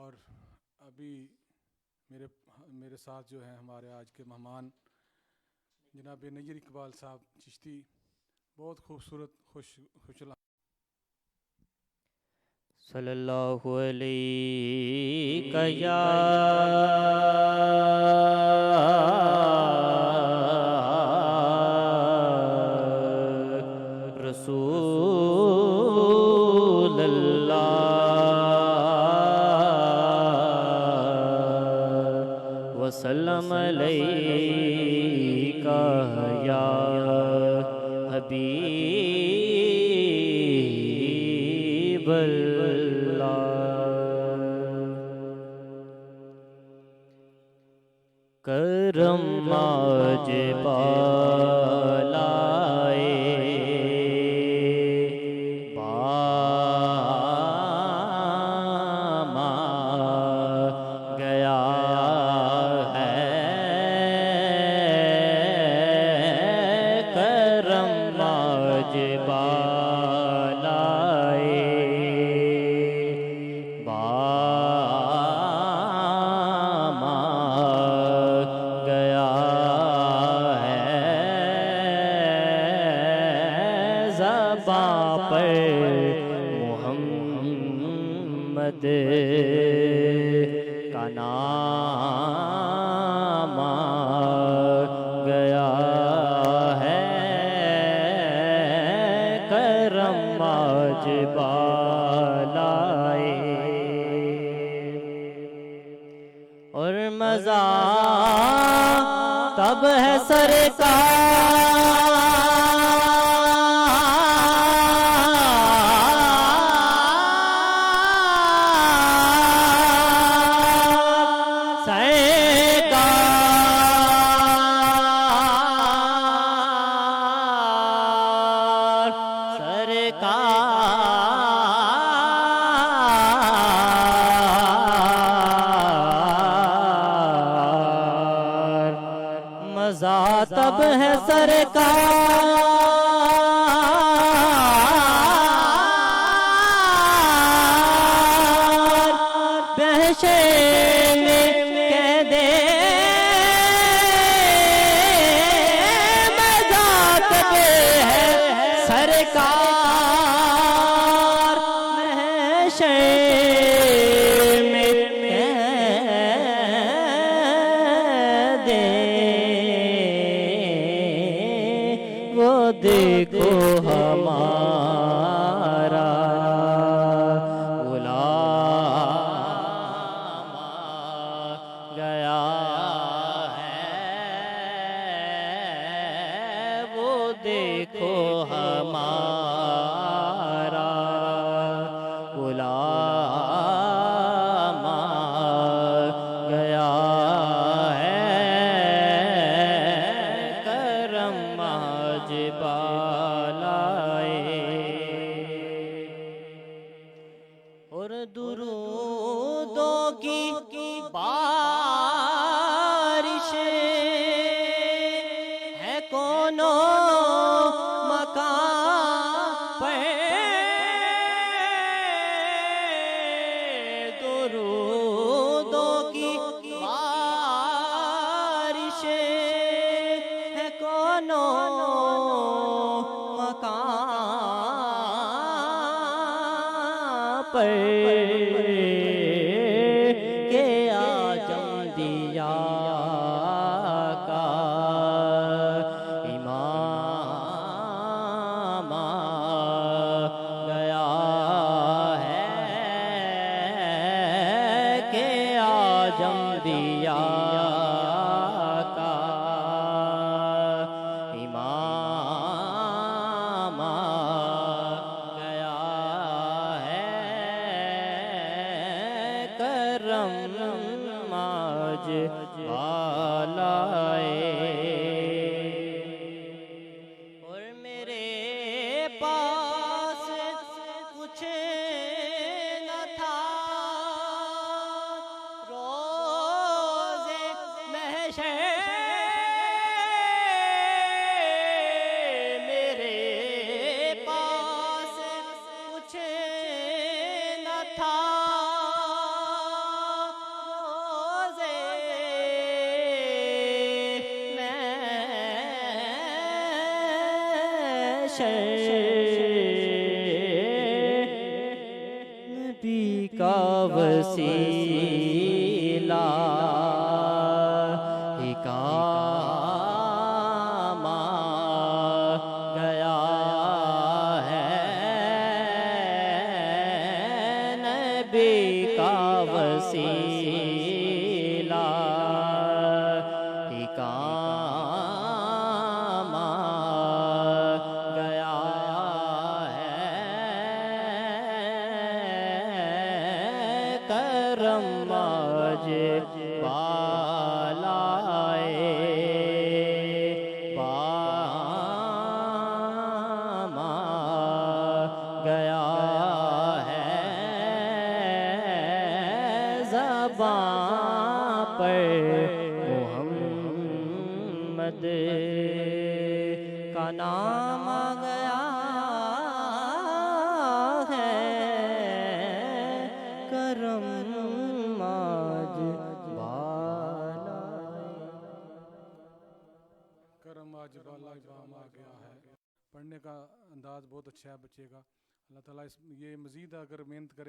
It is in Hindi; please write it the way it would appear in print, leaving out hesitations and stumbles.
और अभी मेरे मेरे साथ जो हैं हमारे आज के मेहमान जनाब नज़ीर इकबाल साहब चिश्ती, बहुत खूबसूरत खुशला सल्लल्लाहु अलैहि या रसूल अल्लाह वसल्लम अलैका या हबीब करम आज बालाए बामा गया है करम आज बालाए बामा गया है ज़बां पर मोहम्मद का नाम आ गया है करम आज बालाए और मज़ा तब है मज़ा तब है सरकार बहशे में कह दे मज़ा तब है सरकार बहशे में वो देखो हमारा गुलाम गया है वो देखो हमारा गुलाम गया बालाए और दुरूदों की बारिश है कोनो मकान पे दुरूदों की बारिश है कोनो पर के आजम दिया का इमाम गया है के आजम दिया का इमाम करम आज बालाए और मेरे पास कुछ न था रोज़े महशर मेरे पास कुछ न था नबी का वसीला ही काम आ गया है, नबी का वसीला ही काम आ गया है, करम आज बालाए बाम आ गया है, ज़बां पर मोहम्मद का नाम आ गया है, करम आज बालाए। करम आज बाला बाम आ गया है। पढ़ने का अंदाज़ बहुत अच्छा है बच्चे का। अल्लाह ताला ये मज़ीद अगर मेहनत करे